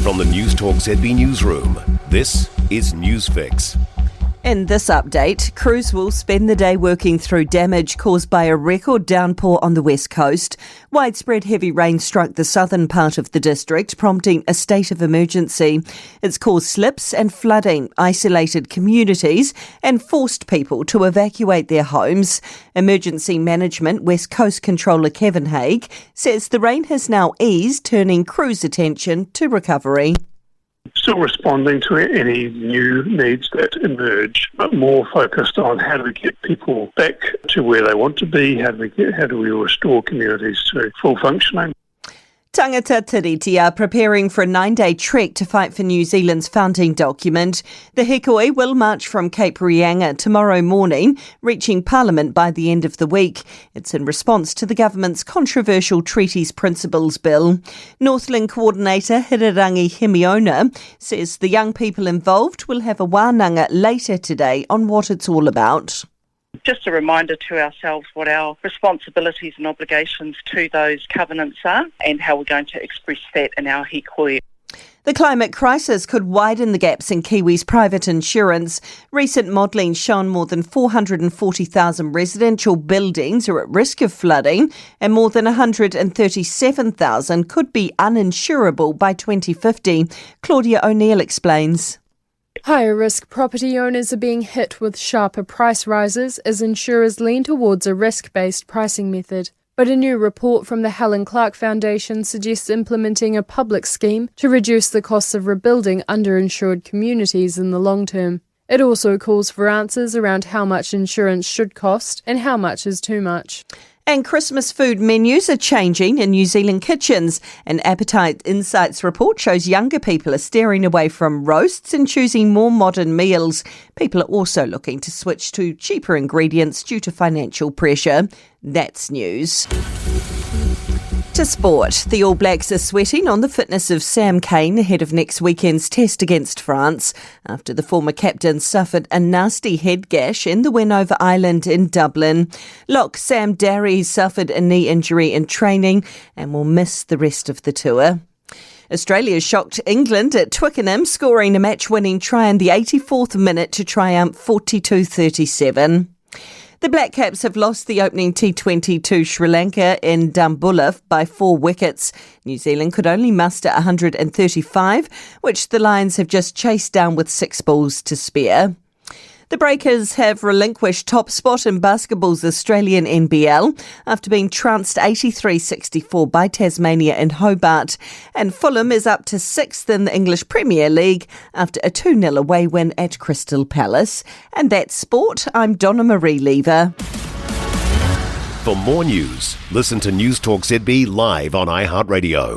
From the Newstalk ZB newsroom, this is Newsfix. In this update, crews will spend the day working through damage caused by a record downpour on the west coast. Widespread heavy rain struck the southern part of the district, prompting a state of emergency. It's caused slips and flooding, isolated communities, and forced people to evacuate their homes. Emergency Management West Coast Controller Kevin Haig says the rain has now eased, turning crews' attention to recovery. Still responding to any new needs that emerge, but more focused on how do we get people back to where they want to be, how do we restore communities to full functioning. Tangata Tiriti are preparing for a 9-day trek to fight for New Zealand's founding document. The Hikoi will march from Cape Reinga tomorrow morning, reaching Parliament by the end of the week. It's in response to the government's controversial Treaties Principles Bill. Northland Coordinator Hirarangi Himiona says the young people involved will have a wānanga later today on what it's all about. Just a reminder to ourselves what our responsibilities and obligations to those covenants are and how we're going to express that in our hikoi. The climate crisis could widen the gaps in Kiwis' private insurance. Recent modelling shown more than 440,000 residential buildings are at risk of flooding and more than 137,000 could be uninsurable by 2050. Claudia O'Neill explains. Higher risk property owners are being hit with sharper price rises as insurers lean towards a risk-based pricing method. But a new report from the Helen Clark Foundation suggests implementing a public scheme to reduce the costs of rebuilding underinsured communities in the long term. It also calls for answers around how much insurance should cost and how much is too much. And Christmas food menus are changing in New Zealand kitchens. An Appetite Insights report shows younger people are steering away from roasts and choosing more modern meals. People are also looking to switch to cheaper ingredients due to financial pressure. That's news. To sport, the All Blacks are sweating on the fitness of Sam Cane ahead of next weekend's test against France after the former captain suffered a nasty head gash in the win over Ireland in Dublin. Lock Sam Darry suffered a knee injury in training and will miss the rest of the tour. Australia shocked England at Twickenham, scoring a match-winning try in the 84th minute to triumph 42-37. The Black Caps have lost the opening T20 to Sri Lanka in Dambulla by 4 wickets. New Zealand could only muster 135, which the Lions have just chased down with 6 balls to spare. The Breakers have relinquished top spot in basketball's Australian NBL after being trounced 83-64 by Tasmania in Hobart. And Fulham is up to 6th in the English Premier League after a 2-0 away win at Crystal Palace. And that's sport. I'm Donna Marie Lever. For more news, listen to Newstalk ZB live on iHeartRadio.